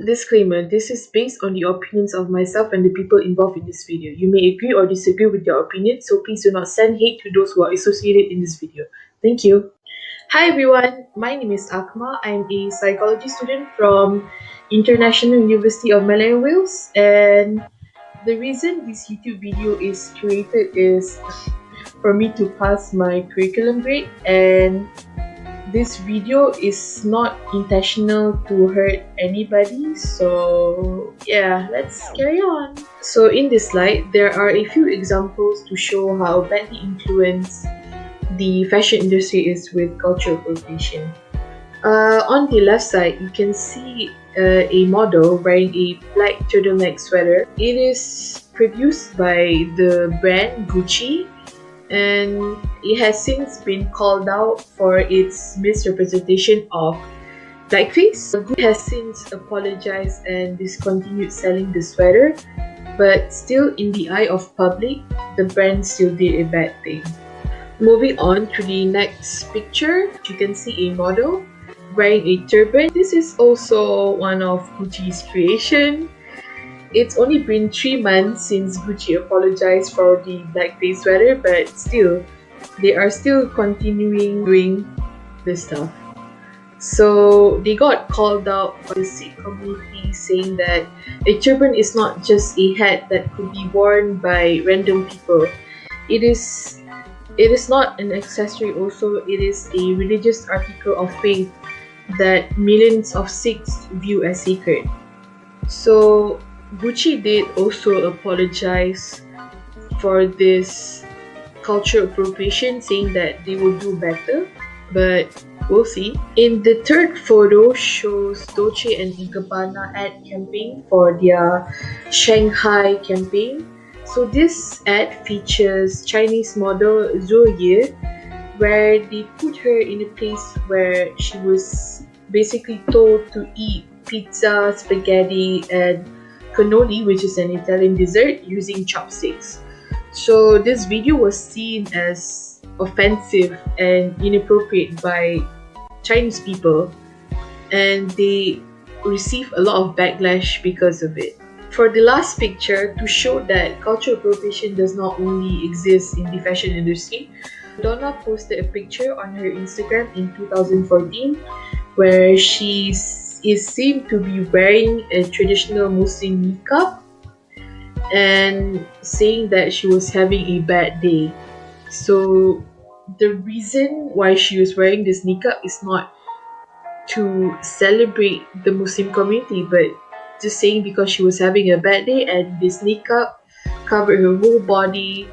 Disclaimer, this is based on the opinions of myself and the people involved in this video. You may agree or disagree with your opinion, so please do not send hate to those who are associated in this video. Thank you. Hi everyone, my name is Akma. I'm a psychology student from International University of Malaya Wales, and the reason this YouTube video is created is for me to pass my curriculum grade, and this video is not intentional to hurt anybody, so yeah, let's carry on. So in this slide, there are a few examples to show how badly influenced the fashion industry is with cultural appropriation. On the left side, you can see a model wearing a black turtleneck sweater. It is produced by the brand Gucci, and it has since been called out for its misrepresentation of blackface. Gucci has since apologized and discontinued selling the sweater, but still in the eye of public, the brand still did a bad thing. Moving on to the next picture, you can see a model wearing a turban. This is also one of Gucci's creation. It's only been 3 months since Gucci apologized for the blackface sweater, but still, they are still continuing doing this stuff. So they got called out by the Sikh community, saying that a turban is not just a hat that could be worn by random people. It is not an accessory. Also, it is a religious article of faith that millions of Sikhs view as sacred. So Gucci did also apologize for this cultural appropriation, saying that they will do better, but we'll see. In the third photo shows Dolce and Gabbana ad campaign for their Shanghai campaign. So this ad features Chinese model Zhou Ye, where they put her in a place where she was basically told to eat pizza, spaghetti, and cannoli, which is an Italian dessert, using chopsticks. So this video was seen as offensive and inappropriate by Chinese people, and they received a lot of backlash because of it. For the last picture, to show that cultural appropriation does not only exist in the fashion industry, Donna posted a picture on her Instagram in 2014 where she is seen to be wearing a traditional Muslim niqab and saying that she was having a bad day. So the reason why she was wearing this niqab is not to celebrate the Muslim community, but just saying because she was having a bad day, and this niqab covered her whole body,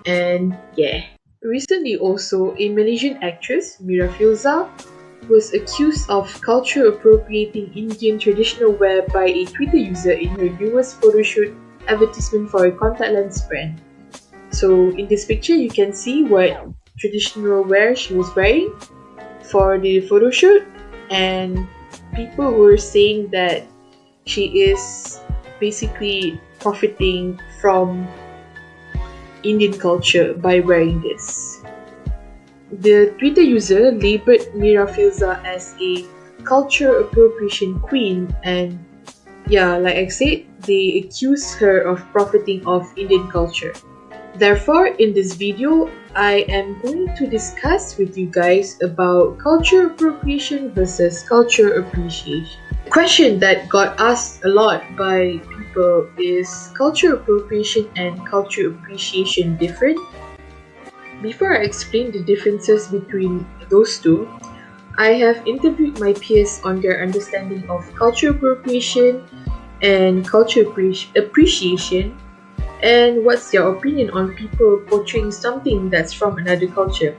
and yeah. Recently also, a Malaysian actress, Mira Filza, was accused of culture appropriating Indian traditional wear by a Twitter user in her newest photoshoot advertisement for a contact lens brand. So in this picture, you can see what traditional wear she was wearing for the photoshoot, and people were saying that she is basically profiting from Indian culture by wearing this. The Twitter user labeled Mira Filza as a culture appropriation queen, and yeah, like I said, they accused her of profiting of Indian culture. Therefore, in this video, I am going to discuss with you guys about culture appropriation versus culture appreciation. The question that got asked a lot by people is culture appropriation and culture appreciation different? Before I explain the differences between those two, I have interviewed my peers on their understanding of culture appropriation and culture appreciation, and what's their opinion on people portraying something that's from another culture,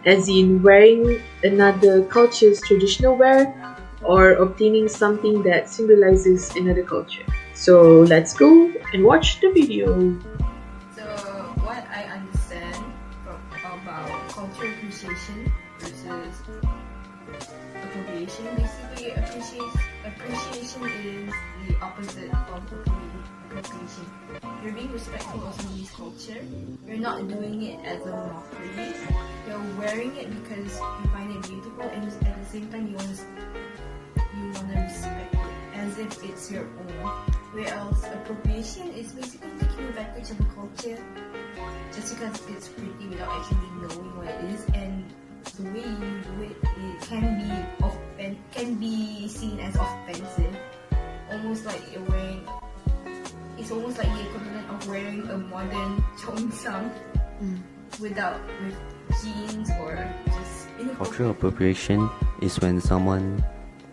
as in wearing another culture's traditional wear or obtaining something that symbolizes another culture. So let's go and watch the video. So what I understand about culture appreciation versus appropriation, basically appreciation is the opposite of appropriation. You're being respectful of somebody's culture. You're not doing it as a mockery. You're wearing it because you find it beautiful, and at the same time you want to respect it. As in if it's your own. Whereas appropriation is basically taking advantage of a culture just because it's pretty without actually knowing what it is, and the way you do it, it can be seen as offensive. Almost like you're wearing. It's almost like the equivalent of wearing a modern cheongsam with jeans or just inappropriate. Cultural appropriation is when someone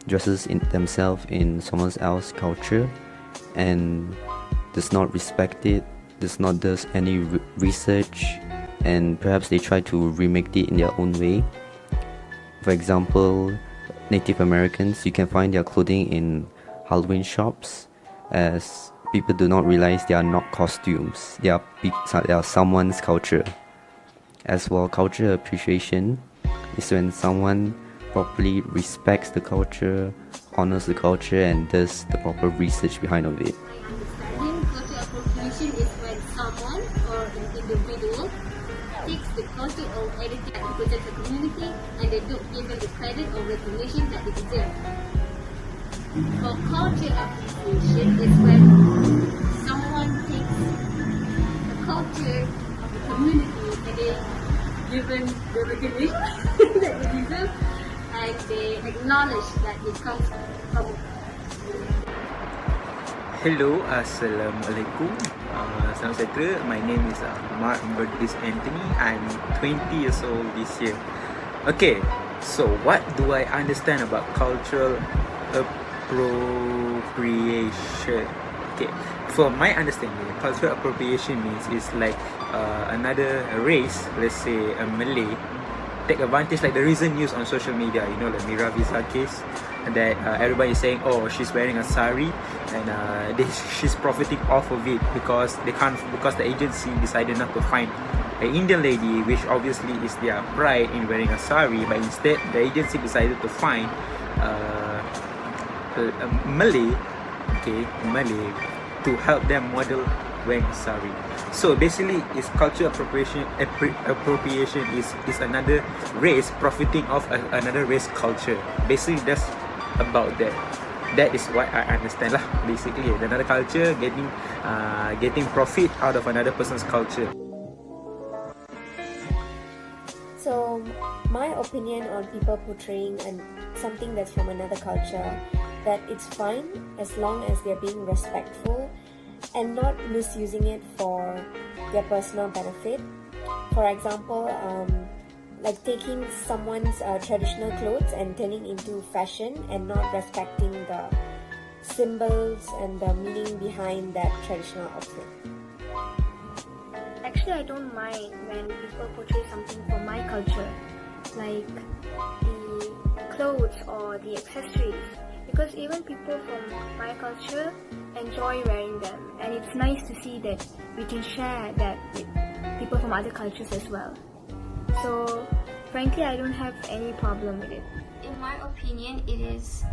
dresses themselves in someone else's culture and does not respect it, does not do any research, and perhaps they try to remake it in their own way. For example, Native Americans, you can find their clothing in Halloween shops, as people do not realize they are not costumes, they are someone's culture. As for cultural appreciation, is when someone properly respects the culture, honors the culture, and does the proper research behind of it. My understanding, cultural appropriation is when someone or an individual takes the culture or identity that represents a community and they don't give them the credit or recognition that they deserve. For cultural appropriation is when someone takes the culture of the community and they give them the recognition that they deserve, and they acknowledge that it comes from. Hello, Assalamualaikum. Salam sejahtera. My name is Mark Berdis Anthony. I'm 20 years old this year. Okay, so what do I understand about cultural appropriation? Okay, for my understanding, cultural appropriation means it's like another race, let's say a Malay, take advantage, like the recent news on social media, you know, like Mira Visa case, that everybody is saying, oh, she's wearing a sari, and she's profiting off of it because the agency decided not to find an Indian lady, which obviously is their pride in wearing a sari, but instead the agency decided to find a Malay to help them model wearing a sari. So basically, it's cultural appropriation. Appropriation is another race profiting off another race culture. Basically, that's about that. That is what I understand lah. Basically, another culture getting profit out of another person's culture. So, my opinion on people portraying something that's from another culture, that it's fine as long as they're being respectful and not misusing it for their personal benefit. For example, like taking someone's traditional clothes and turning into fashion and not respecting the symbols and the meaning behind that traditional outfit. Actually, I don't mind when people portray something from my culture, like the clothes or the accessories, because even people from my culture enjoy wearing them, and it's nice to see that we can share that with people from other cultures as well. So, frankly, I don't have any problem with it. In my opinion, it is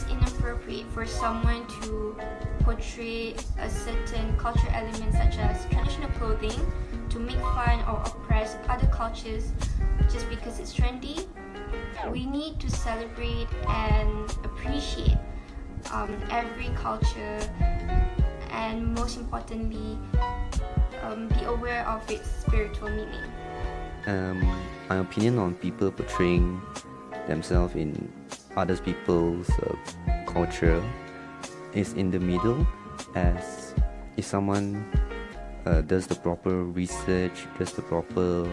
inappropriate for someone to portray a certain cultural element such as traditional clothing to make fun or oppress other cultures just because it's trendy. We need to celebrate and appreciate every culture, and most importantly, be aware of its spiritual meaning. My opinion on people portraying themselves in other people's culture is in the middle, as if someone does the proper research, does the proper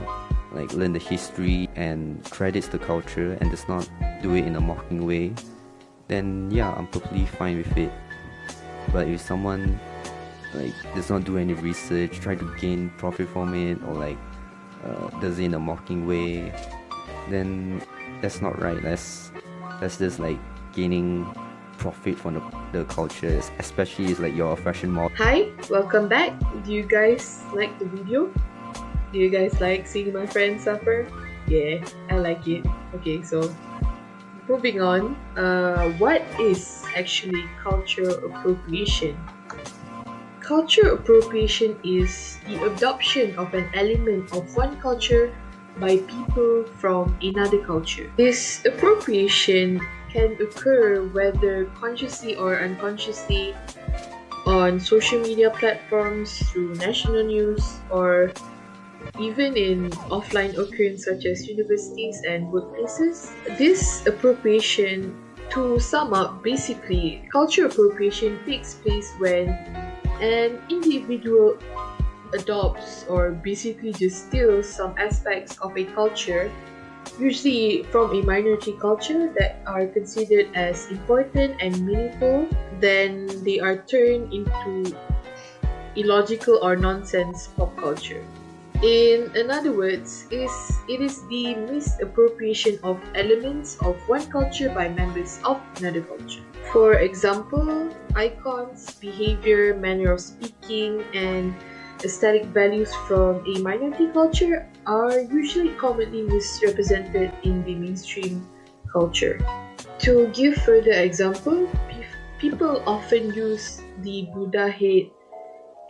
learn the history and credits the culture and does not do it in a mocking way, then yeah, I'm totally fine with it. But if someone does not do any research, try to gain profit from it, or does it in a mocking way, then that's not right. That's just gaining profit from the culture, especially it's you're a fashion model. Hi, welcome back. Do you guys like the video? Do you guys like seeing my friends suffer? Yeah, I like it. Okay, so moving on. What is actually cultural appropriation? Cultural appropriation is the adoption of an element of one culture by people from another culture. This appropriation can occur whether consciously or unconsciously on social media platforms, through national news, or even in offline occurrences such as universities and workplaces. This appropriation, to sum up, basically, cultural appropriation takes place when an individual adopts or basically just steals some aspects of a culture, usually from a minority culture, that are considered as important and meaningful. Then they are turned into illogical or nonsense pop culture. In other words, it is the misappropriation of elements of one culture by members of another culture. For example, icons, behavior, manner of speaking, and aesthetic values from a minority culture are usually commonly misrepresented in the mainstream culture. To give further example, people often use the Buddha head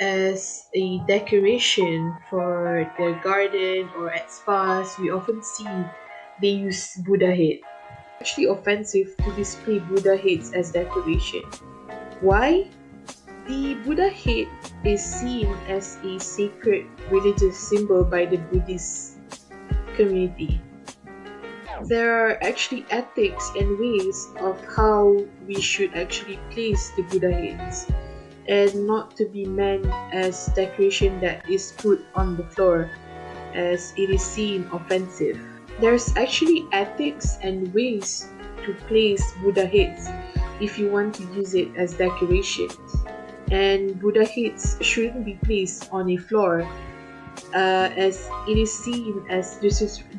as a decoration for their garden, or at spas. We often see they use Buddha head. It's actually offensive to display Buddha heads as decoration. Why? The Buddha head is seen as a sacred religious symbol by the Buddhist community. There are actually ethics and ways of how we should actually place the Buddha heads, and not to be meant as decoration that is put on the floor, as it is seen offensive. There's actually ethics and ways to place Buddha heads if you want to use it as decorations. And Buddha heads shouldn't be placed on a floor, as it is seen as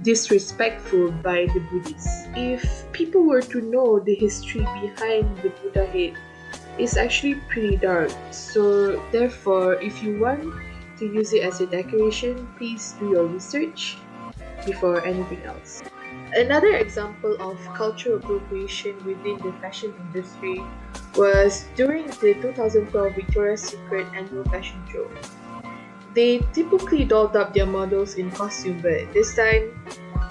disrespectful by the Buddhists. If people were to know the history behind the Buddha head, it's actually pretty dark. So therefore, if you want to use it as a decoration, please do your research before anything else. Another example of cultural appropriation within the fashion industry was during the 2012 Victoria's Secret annual fashion show. They typically dolled up their models in costume, but this time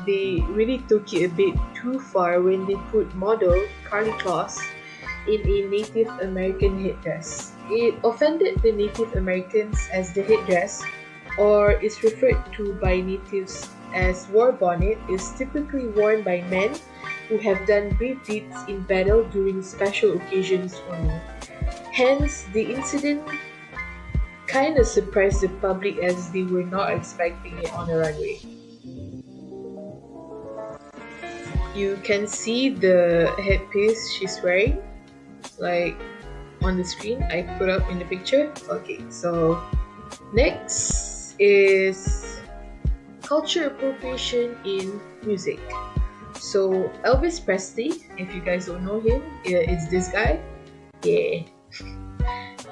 they really took it a bit too far when they put model Carly Kloss in a Native American headdress. It offended the Native Americans, as the headdress, or is referred to by natives as war bonnet, is typically worn by men who have done brave deeds in battle during special occasions only. Hence, the incident kind of surprised the public, as they were not expecting it on a runway. You can see the headpiece she's wearing, like on the screen I put up in the picture. Okay, so next is culture appropriation in music. So Elvis Presley, if you guys don't know him, it's this guy. Yeah.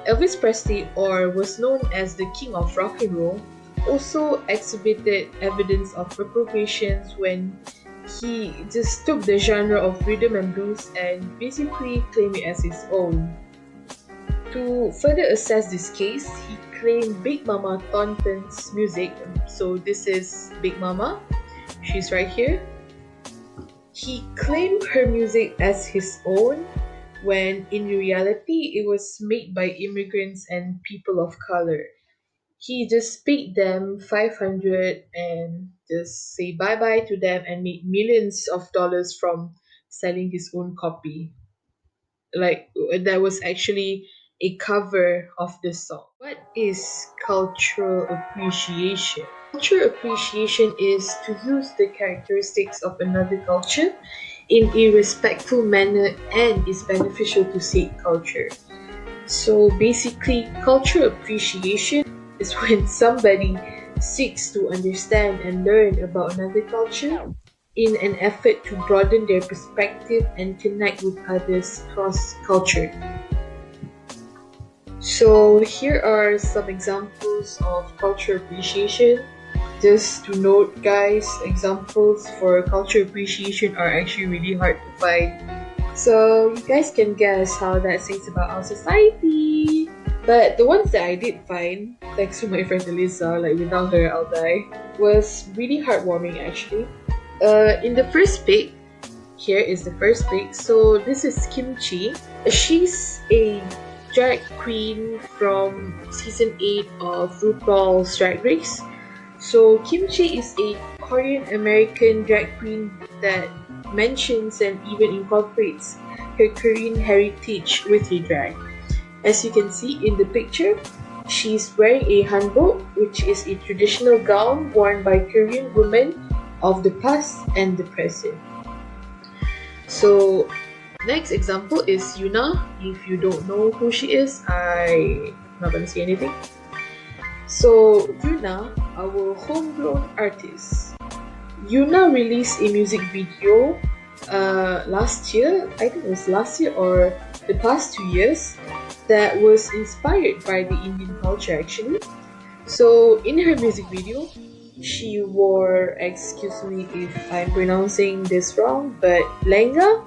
Elvis Presley, or was known as the King of Rock and Roll, also exhibited evidence of appropriations when he just took the genre of rhythm and blues and basically claimed it as his own. To further assess this case, he claimed Big Mama Thornton's music. So this is Big Mama, she's right here. He claimed her music as his own, when in reality it was made by immigrants and people of color. He just paid them 500 and just say bye bye to them and made millions of dollars from selling his own copy. Like, that was actually a cover of the song. What is cultural appreciation? Cultural appreciation is to use the characteristics of another culture in a respectful manner and is beneficial to said culture. So basically, cultural appreciation is when somebody seeks to understand and learn about another culture in an effort to broaden their perspective and connect with others cross culture. So here are some examples of cultural appreciation. Just to note, guys, examples for cultural appreciation are actually really hard to find. So you guys can guess how that says about our society. But the ones that I did find, thanks to my friend Elisa, like without her I'll die, was really heartwarming actually. In the first pic, here is the first pic. So this is Kimchi. She's a drag queen from season 8 of RuPaul's Drag Race. So Kimchi is a Korean American drag queen that mentions and even incorporates her Korean heritage with her drag. As you can see in the picture, she's wearing a hanbok, which is a traditional gown worn by Korean women of the past and the present. So next example is Yuna. If you don't know who she is, I'm not gonna say anything. So Yuna, our homegrown artist. Yuna released a music video last year, I think it was last year or the past 2 years, that was inspired by the Indian culture actually. So in her music video, she wore, excuse me if I'm pronouncing this wrong, but lenga,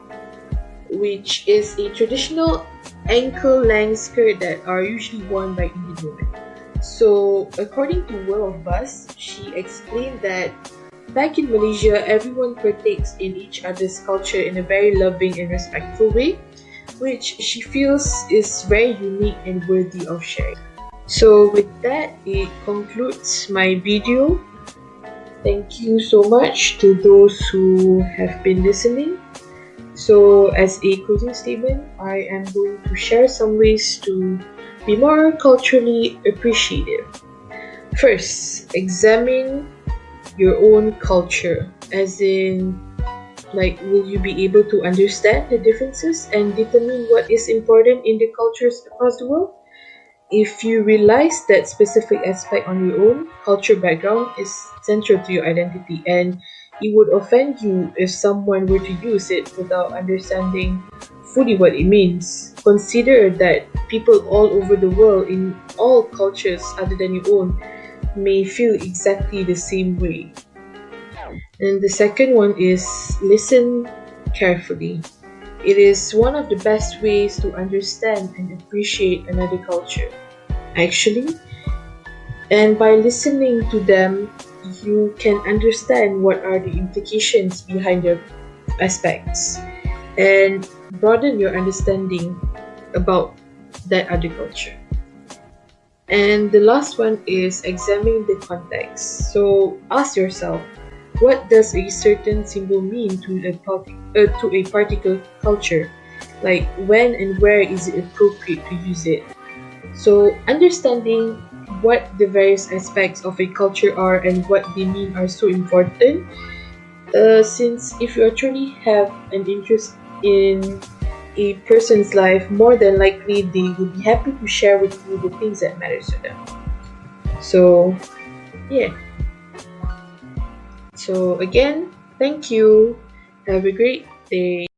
which is a traditional ankle-length skirt that are usually worn by Indian women. So according to World of Buzz, she explained that back in Malaysia, everyone partakes in each other's culture in a very loving and respectful way, which she feels is very unique and worthy of sharing. So with that, it concludes my video. Thank you so much to those who have been listening. So as a closing statement, I am going to share some ways to be more culturally appreciative. First, examine your own culture, as in, like, will you be able to understand the differences and determine what is important in the cultures across the world? If you realize that specific aspect on your own culture background is central to your identity, and it would offend you if someone were to use it without understanding fully what it means, consider that people all over the world in all cultures other than your own may feel exactly the same way. And the second one is listen carefully. It is one of the best ways to understand and appreciate another culture, actually. And by listening to them, you can understand what are the implications behind their aspects and broaden your understanding about that other culture. And the last one is examine the context. So ask yourself, what does a certain symbol mean to a particular culture? Like, when and where is it appropriate to use it? So understanding what the various aspects of a culture are and what they mean are so important, since if you actually have an interest in a person's life, more than likely they will be happy to share with you the things that matters to them. So yeah. So again, thank you. Have a great day.